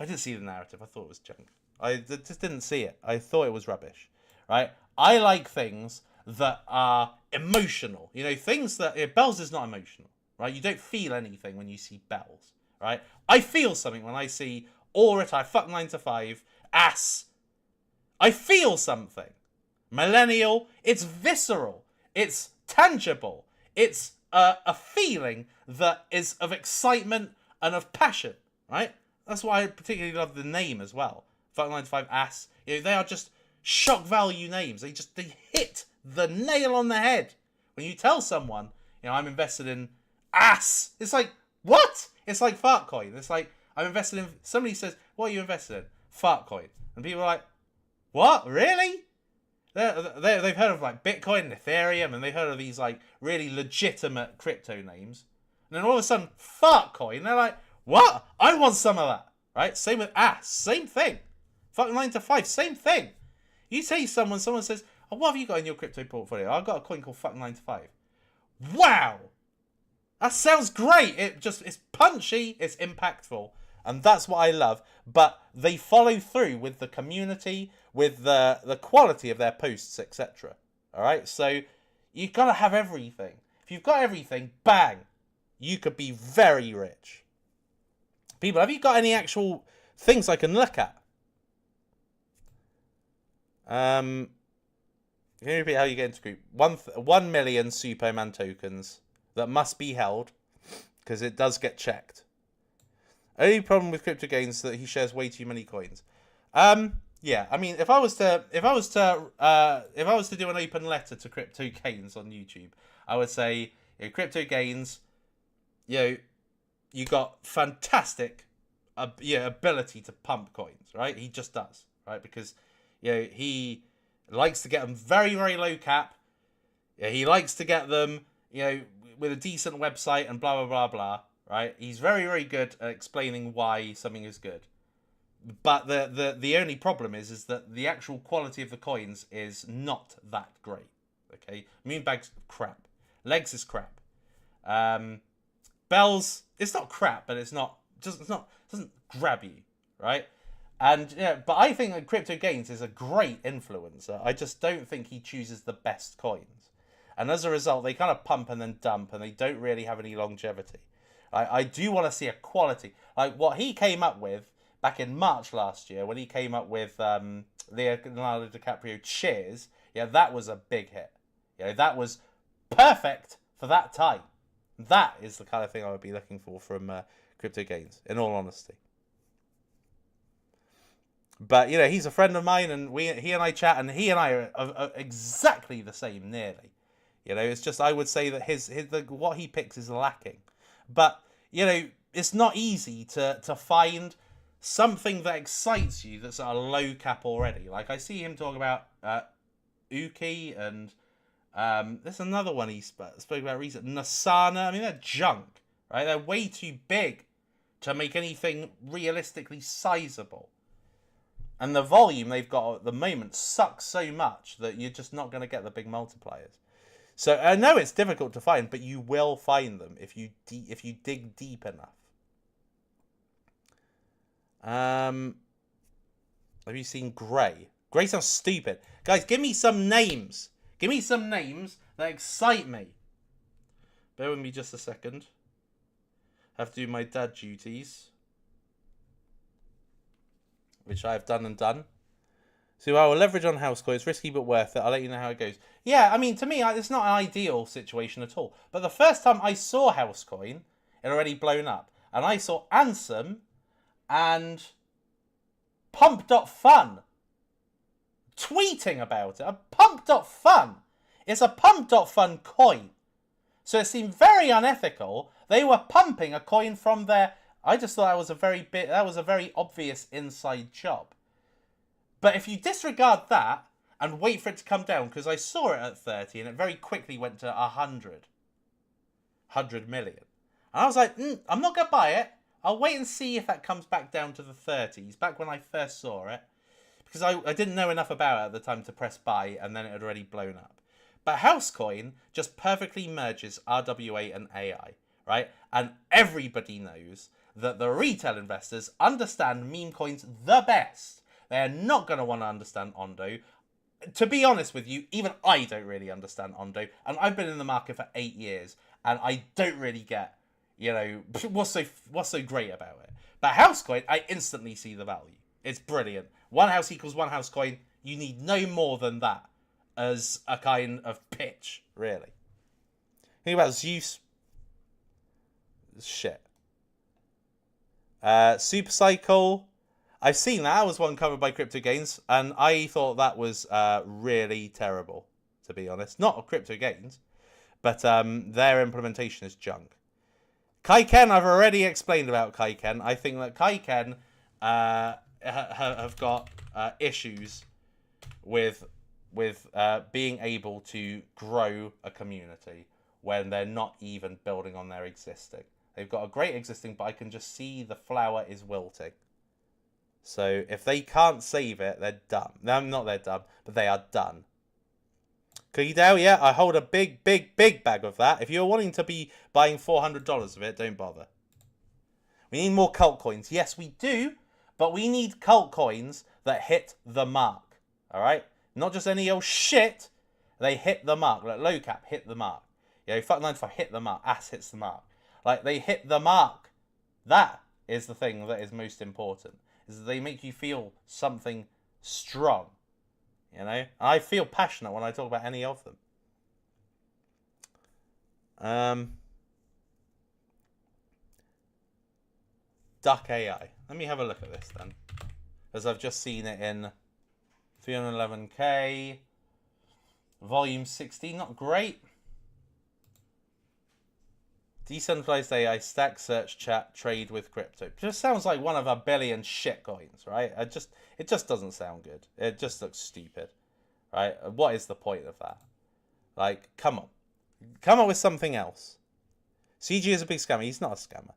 I didn't see the narrative. I thought it was junk. I just didn't see it. I thought it was rubbish, right? I like things that are emotional. You know, things that... Bells is not emotional, right? You don't feel anything when you see Bells, right? I feel something when I see all retire, fuck 9 to 5, ass. I feel something. Millennial, it's visceral. It's tangible. It's a feeling that is of excitement and of passion, right? That's why I particularly love the name as well. Fuck 9 to 5 ass. You know, they are just shock value names. They hit the nail on the head. When you tell someone, you know, I'm invested in ass, it's like, what? It's like Fartcoin. It's like, I'm invested in, somebody says, what are you invested in? Fartcoin. And people are like, what? Really? They've heard of like Bitcoin and Ethereum, and they've heard of these like really legitimate crypto names. And then all of a sudden, Fartcoin, they're like, what? I want some of that. Right? Same with ass. Same thing. Fuck 9 to 5. Same thing. You say someone says, oh, what have you got in your crypto portfolio? I've got a coin called Fuck 9 to 5. Wow. That sounds great. It's punchy. It's impactful. And that's what I love. But they follow through with the community, with the quality of their posts, etc. All right? So you've got to have everything. If you've got everything, bang, you could be very rich. People, have you got any actual things I can look at? Can you repeat how you get into group? 1 million Suppoman tokens that must be held, because it does get checked. Only problem with Crypto Gains is that he shares way too many coins. Yeah, I mean, if I was to do an open letter to Crypto Gains on YouTube, I would say, you know, Crypto Gains, you know, you got fantastic ability to pump coins, right? He just does, right? Because, he likes to get them very, very low cap. Yeah, he likes to get them, with a decent website and blah, blah, blah, blah, right? He's very, very good at explaining why something is good. But the only problem is that the actual quality of the coins is not that great. Okay, Moonbag's crap. Legs is crap. Bells, it's not crap, but it's not doesn't grab you, right? And but I think that Crypto Gains is a great influencer. I just don't think he chooses the best coins, and as a result, they kind of pump and then dump, and they don't really have any longevity. I do want to see a quality like what he came up with back in March last year when he came up with Leonardo DiCaprio Cheers. Yeah, that was a big hit. That was perfect for that time. That is the kind of thing I would be looking for from Crypto Gains, in all honesty. But, he's a friend of mine, and he and I chat, and he and I are exactly the same, nearly. It's just I would say that what he picks is lacking. But, it's not easy to find something that excites you that's at a low cap already. Like, I see him talk about Uki and... there's another one he spoke about recently. Nasana. I mean, they're junk, right? They're way too big to make anything realistically sizable. And the volume they've got at the moment sucks so much that you're just not going to get the big multipliers. So I know it's difficult to find, but you will find them if you dig deep enough. Have you seen Grey? Grey sounds stupid. Guys, give me some names. Give me some names that excite me. Bear with me just a second. Have to do my dad duties. Which I have done and done. So I will leverage on house coins. Risky but worth it. I'll let you know how it goes. Yeah, I mean, to me, it's not an ideal situation at all. But the first time I saw house coin, it had already blown up. And I saw Ansem and Pump.fun tweeting about it. A Pump.fun. It's a Pump.fun coin. So it seemed very unethical. They were pumping a coin from their... I just thought that was a very obvious inside job. But if you disregard that and wait for it to come down, because I saw it at 30 and it very quickly went to 100 million. And I was like, I'm not going to buy it. I'll wait and see if that comes back down to the 30s, back when I first saw it. Because I didn't know enough about it at the time to press buy, and then it had already blown up. But Housecoin just perfectly merges RWA and AI, right? And everybody knows that the retail investors understand meme coins the best. They're not going to want to understand Ondo. To be honest with you, even I don't really understand Ondo. And I've been in the market for 8 years, and I don't really get, what's so great about it. But Housecoin, I instantly see the value. It's brilliant. One house equals one house coin. You need no more than that as a kind of pitch, really. Think about Zeus. Shit. Supercycle. I've seen that. That was one covered by Crypto Gains, and I thought that was really terrible, to be honest. Not of Crypto Gains, but their implementation is junk. Kaiken, I've already explained about Kaiken. I think that Kaiken have got issues with being able to grow a community when they're not even building on their existing. They've got a great existing, but I can just see the flower is wilting. So if they can't save it, they're done. No, not they're done, but they are done. Cookie Dough, yeah, I hold a big bag of that. If you're wanting to be buying $400 of it, don't bother. We need more cult coins. Yes, we do, but we need cult coins that hit the mark. All right? Not just any old shit. They hit the mark. Like low cap, hit the mark. Fuck 95, hit the mark. Ass hits the mark. Like, they hit the mark. That is the thing that is most important. Is that they make you feel something strong. I feel passionate when I talk about any of them. Duck AI. Let me have a look at this then. As I've just seen it in 311k. Volume 16, not great. Decentralized AI, stack, search, chat, trade with crypto. Just sounds like one of a billion shit coins, right? It just doesn't sound good. It just looks stupid, right? What is the point of that? Like, come on. Come up with something else. CG is a big scammer. He's not a scammer.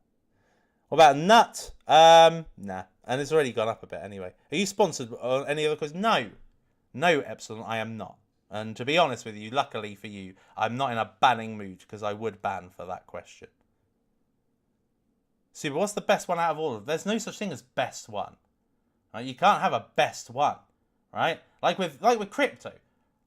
What about Nut? Nah. And it's already gone up a bit anyway. Are you sponsored on any other quiz? No. No, Epsilon, I am not. And to be honest with you, luckily for you, I'm not in a banning mood because I would ban for that question. Super, what's the best one out of all of them? There's no such thing as best one. Right? You can't have a best one, right? Like with crypto,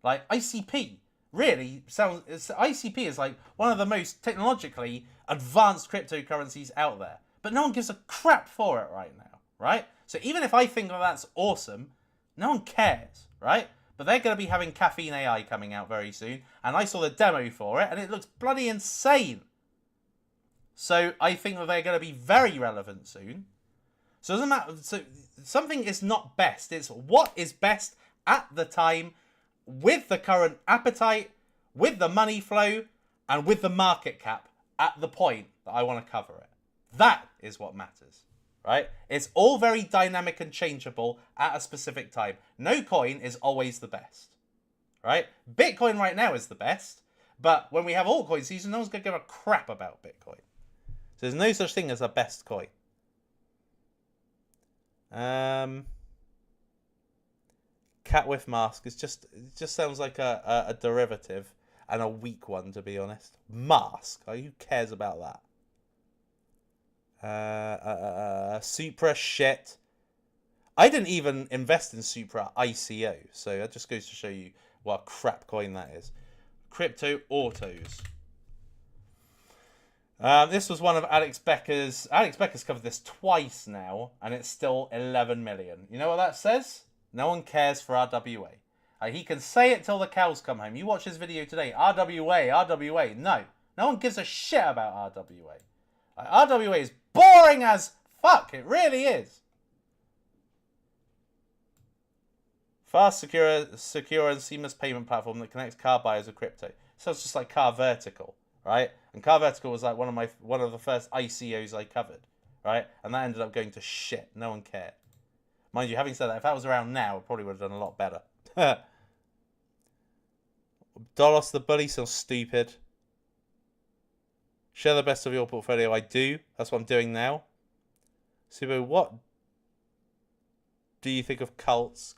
like ICP really sounds. ICP is like one of the most technologically advanced cryptocurrencies out there, but no one gives a crap for it right now, right? So even if I think that that's awesome, no one cares, right? But they're going to be having Caffeine AI coming out very soon. And I saw the demo for it, and it looks bloody insane. So I think that they're going to be very relevant soon. So it doesn't matter. So something is not best. It's what is best at the time, with the current appetite, with the money flow, and with the market cap at the point that I want to cover it. That is what matters. Right? It's all very dynamic and changeable at a specific time. No coin is always the best. Right? Bitcoin right now is the best. But when we have altcoin season, no one's going to give a crap about Bitcoin. So there's no such thing as a best coin. Cat with mask. It just sounds like a derivative and a weak one, to be honest. Mask. Who cares about that? Supra shit. I didn't even invest in Supra ICO, so that just goes to show you what a crap coin that is. Crypto autos. This was one of Alex Becker's. Alex Becker's covered this twice now, and it's still 11 million. You know what that says? No one cares for RWA. He can say it till the cows come home. You watch his video today. RWA. No one gives a shit about RWA. RWA is boring as fuck. It really is. Fast, secure and seamless payment platform that connects car buyers with crypto. So it's just like Car Vertical, right? And Car Vertical was like one of the first ICOs I covered, right? And that ended up going to shit. No one cared. Mind you, having said that, if that was around now, it probably would have done a lot better. Dolos the Bully sounds stupid. Share the best of your portfolio. I do. That's what I'm doing now. Subo, what do you think of Cults?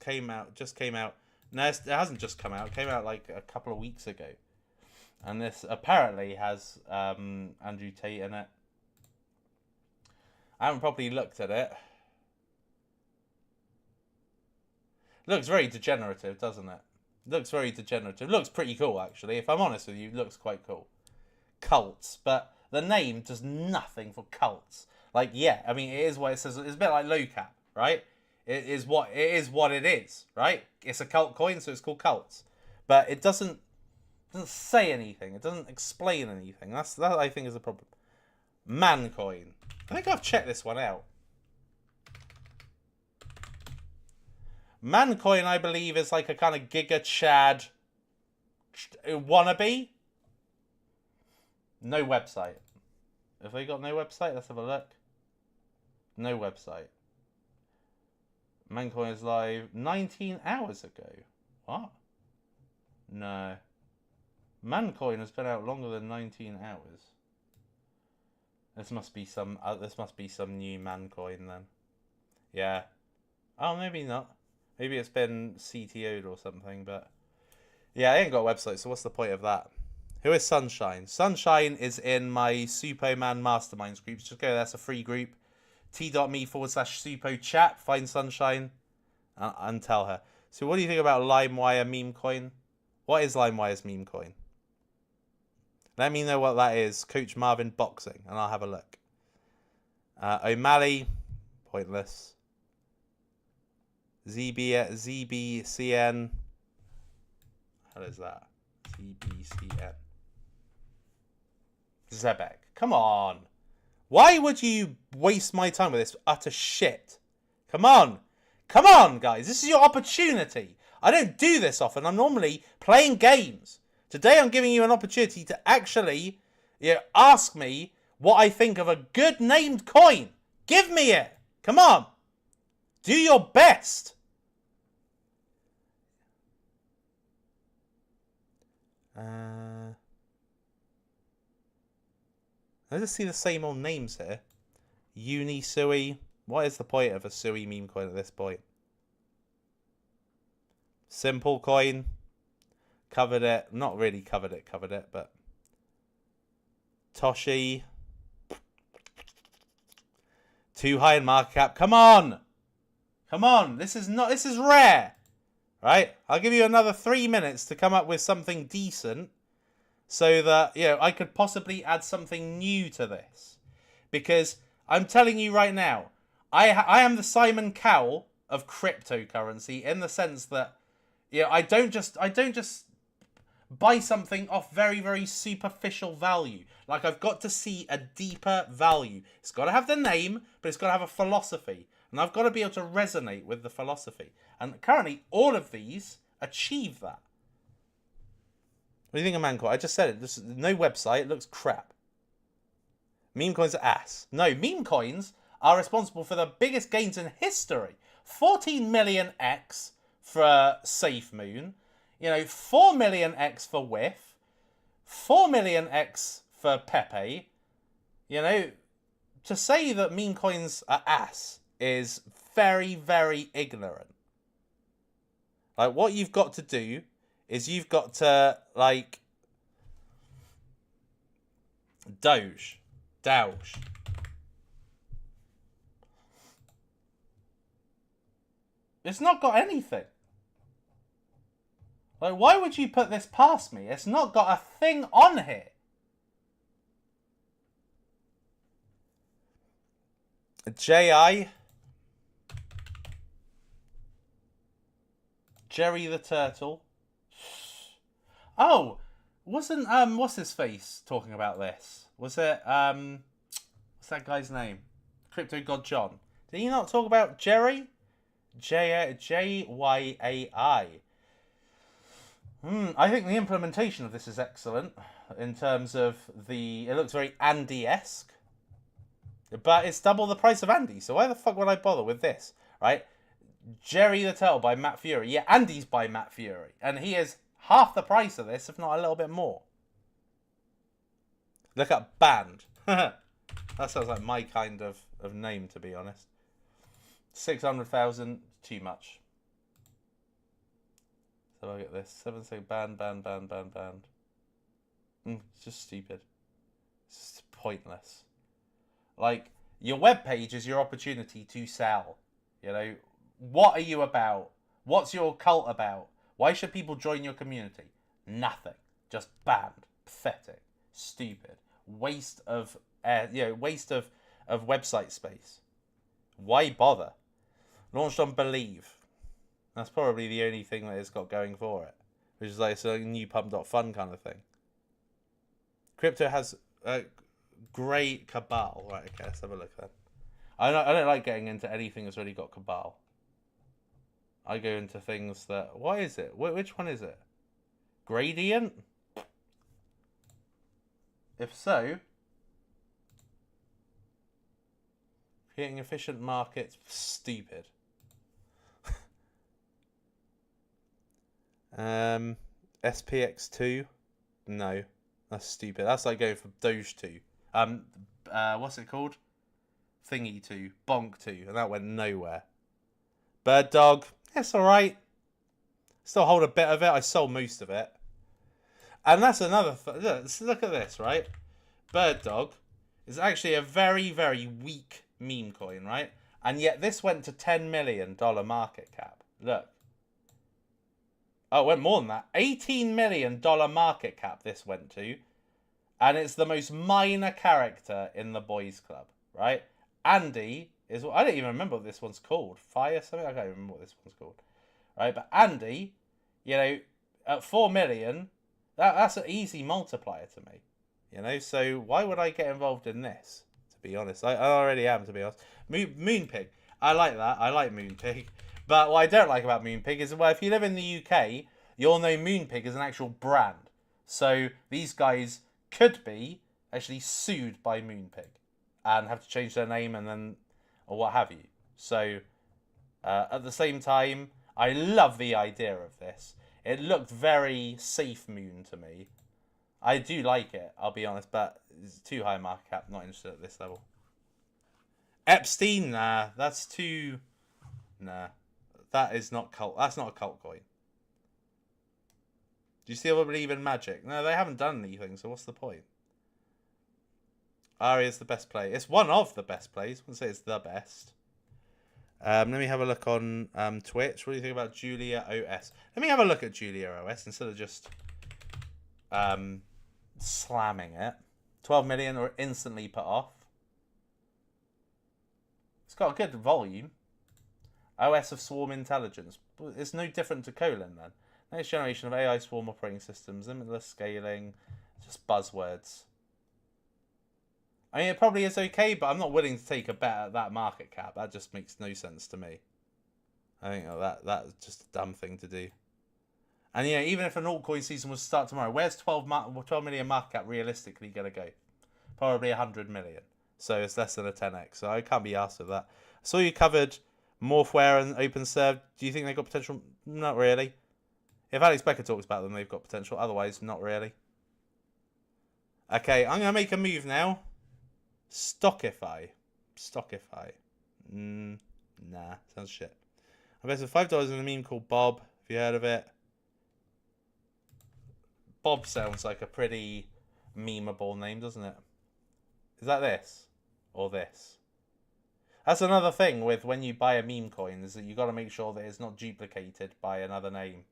Just came out. No, it hasn't just come out. It came out like a couple of weeks ago. And this apparently has Andrew Tate in it. I haven't properly looked at it. Looks very degenerative, doesn't it? Looks very degenerative. Looks pretty cool, actually. If I'm honest with you, it looks quite cool. Cults, but the name does nothing for cults. Like, yeah, I mean, it is what it says. It's a bit like low cap, right? It is what it is, right? It's a cult coin, so it's called cults. But it doesn't say anything. It doesn't explain anything. That I think is a problem. Mancoin. I think I've checked this one out. Mancoin, I believe, is like a kind of Giga Chad wannabe. No website. Have they got no website? Let's have a look. No website. Mancoin is live 19 hours ago. What? No. Mancoin has been out longer than 19 hours. This must be some new Mancoin then. Yeah. Oh, maybe not. Maybe it's been CTO'd or something, but yeah, I ain't got a website, so what's the point of that? Who is Sunshine? Sunshine is in my Suppoman Masterminds group. Just go there, that's a free group. t.me/Suppo chat. Find Sunshine and tell her. So what do you think about LimeWire meme coin? What is LimeWire's meme coin? Let me know what that is. Coach Marvin Boxing, and I'll have a look. O'Malley, pointless. ZBCN. How is that? ZBCN. Zebek. Come on. Why would you waste my time with this utter shit? Come on. Come on, guys. This is your opportunity. I don't do this often. I'm normally playing games. Today I'm giving you an opportunity to actually ask me what I think of a good named coin. Give me it. Come on. Do your best. I just see the same old names here. Unisui. What is the point of a Sui meme coin at this point? Simple coin. Covered it. Not really covered it, but Toshi. Too high in market cap. Come on. Come on. This is rare. Right? I'll give you another 3 minutes to come up with something decent so that, I could possibly add something new to this. Because I'm telling you right now, I am the Simon Cowell of cryptocurrency in the sense that, I don't just buy something off very, very superficial value. Like, I've got to see a deeper value. It's got to have the name, but it's got to have a philosophy. And I've got to be able to resonate with the philosophy. And currently, all of these achieve that. What do you think of Mancoin? I just said it. There's no website. It looks crap. Meme coins are ass. No, meme coins are responsible for the biggest gains in history. 14 million X for Safe Moon. 4 million X for Whiff. 4 million X for Pepe. To say that meme coins are ass is very, very ignorant. Like, what you've got to do is you've got to, Doge. It's not got anything. Like, why would you put this past me? It's not got a thing on here. J.I. Jerry the Turtle. Oh, wasn't what's his face talking about this? Was it what's that guy's name? Crypto God John. Did he not talk about Jerry? J-Y-A-I. I think the implementation of this is excellent in terms of it looks very Andy-esque. But it's double the price of Andy, so why the fuck would I bother with this, right? Jerry the Turtle by Matt Fury. Yeah, Andy's by Matt Fury. And he is half the price of this, if not a little bit more. Look up Band. That sounds like my kind of name, to be honest. 600,000, too much. So I get this. 7 second band. It's just stupid. It's just pointless. Like, your webpage is your opportunity to sell. What are you about? What's your cult about? Why should people join your community? Nothing. Just banned. Pathetic. Stupid. Waste of website space. Why bother? Launched on Believe. That's probably the only thing that it's got going for it. Which is like it's a new pump.fun kind of thing. Crypto has a great cabal. Right, okay, let's have a look then. I don't like getting into anything that's already got cabal. I go into things that... What is it? Which one is it? Gradient? If so... Creating efficient markets, stupid. SPX2? No. That's stupid. That's like going for Doge 2. What's it called? Thingy 2. Bonk 2. And that went nowhere. Bird Dog. It's alright. Still hold a bit of it. I sold most of it. And that's another... Look at this, right? Bird Dog is actually a very, very weak meme coin, right? And yet this went to $10 million market cap. Look. Oh, it went more than that. $18 million market cap this went to. And it's the most minor character in the boys club, right? Andy is... I don't even remember what this one's called. Fire something? I can't remember what this one's called. Right? But Andy, at 4 million, that's an easy multiplier to me. So why would I get involved in this? To be honest, I already am, to be honest. Moonpig, I like that. I like Moonpig. But what I don't like about Moonpig is, well, if you live in the UK, you'll know Moonpig is an actual brand. So these guys could be actually sued by Moonpig and have to change their name and then, or what have you. So, at the same time, I love the idea of this. It looked very safe moon to me. I do like it, I'll be honest, but it's too high market cap. Not interested at this level. Epstein, nah, that's too. Nah, that is not cult. That's not a cult coin. Do you still believe in magic? No, they haven't done anything, so what's the point? Aria's the best play. It's one of the best plays. I wouldn't say it's the best. Let me have a look on Twitch. What do you think about Julia OS? Let me have a look at Julia OS instead of just slamming it. 12 million or instantly put off. It's got a good volume. OS of Swarm Intelligence. It's no different to Colon then. Next generation of AI swarm operating systems, limitless scaling, just buzzwords. I mean, it probably is okay, but I'm not willing to take a bet at that market cap. That just makes no sense to me. I think that's just a dumb thing to do. And yeah, even if an altcoin season was to start tomorrow, where's 12 million market cap realistically going to go? Probably 100 million. So it's less than a 10x. So I can't be asked with that. I saw you covered Morphware and OpenServe. Do you think they've got potential? Not really. If Alex Becker talks about them, they've got potential. Otherwise, not really. Okay, I'm going to make a move now. Stockify. Nah, sounds shit. I invested $5 in a meme called Bob. Have you heard of it? Bob sounds like a pretty memeable name, doesn't it? Is that this? Or this? That's another thing with when you buy a meme coin, is that you got to make sure that it's not duplicated by another name.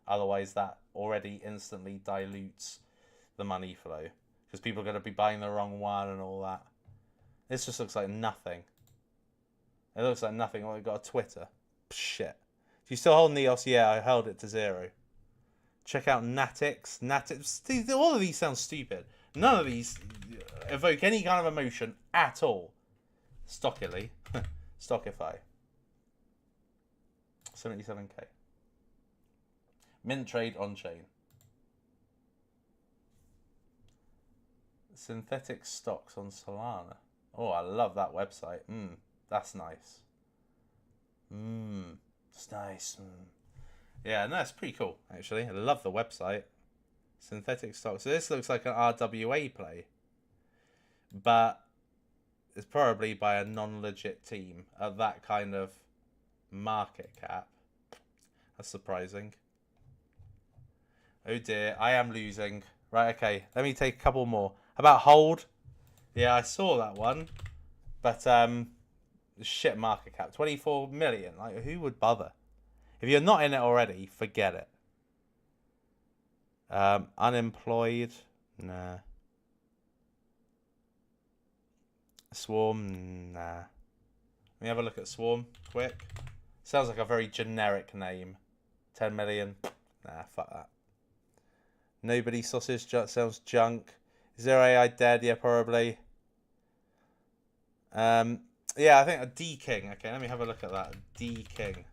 Otherwise, that already instantly dilutes the money flow. Because people are going to be buying the wrong one and all that. This just looks like nothing. It looks like nothing. Oh, I got a Twitter. Shit. Do you still hold Neos? Yeah, I held it to 0. Check out Natix. All of these sound stupid. None of these evoke any kind of emotion at all. Stockily. Stockify. 77k. Mint trade on chain. Synthetic stocks on Solana. Oh, I love that website. That's nice. It's nice. Yeah, no, it's pretty cool, actually. I love the website. Synthetic stocks. So this looks like an RWA play. But it's probably by a non-legit team at that kind of market cap. That's surprising. Oh dear, I am losing. Right, okay. Let me take a couple more. How about hold? Yeah, I saw that one. But, shit market cap. 24 million. Like, who would bother? If you're not in it already, forget it. Unemployed? Nah. Swarm? Nah. Let me have a look at Swarm, quick. Sounds like a very generic name. 10 million? Nah, fuck that. Nobody sausage sounds junk. Is there AI dead? Yeah, probably. Yeah, I think a D-King. Okay, let me have a look at that. D-King.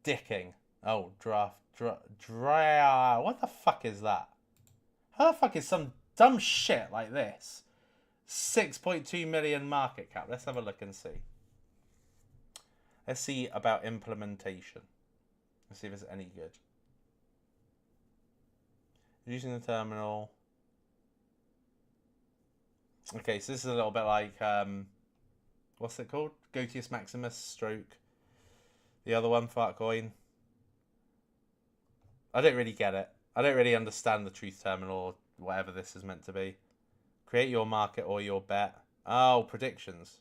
Dicking. Oh, draft. What the fuck is that? How the fuck is some dumb shit like this? 6.2 million market cap. Let's have a look and see. Let's see about implementation. Let's see if it's any good. Using the terminal. Okay, so this is a little bit like, what's it called? Gotius Maximus stroke. The other one, Fartcoin. I don't really get it. I don't really understand the truth terminal or whatever this is meant to be. Create your market or your bet. Oh, predictions.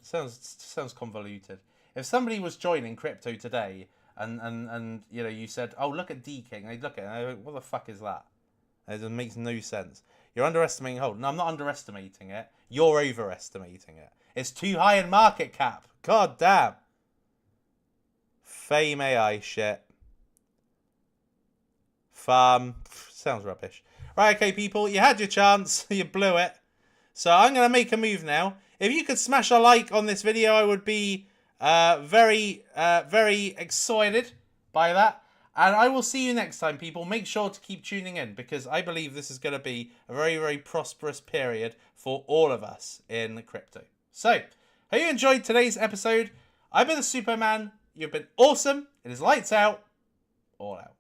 Sounds convoluted. If somebody was joining crypto today and you know, you said, oh, look at D-King, they'd look at it and they'd go, what the fuck is that? It makes no sense. You're underestimating hold. No, I'm not underestimating it. You're overestimating it. It's too high in market cap. God damn. Fame AI shit. Farm. Sounds rubbish. Right, okay, people. You had your chance. You blew it. So I'm going to make a move now. If you could smash a like on this video, I would be very excited by that. And I will see you next time, people. Make sure to keep tuning in because I believe this is going to be a very, very prosperous period for all of us in crypto. So, hope you enjoyed today's episode. I've been the Suppoman. You've been awesome. It is lights out, all out.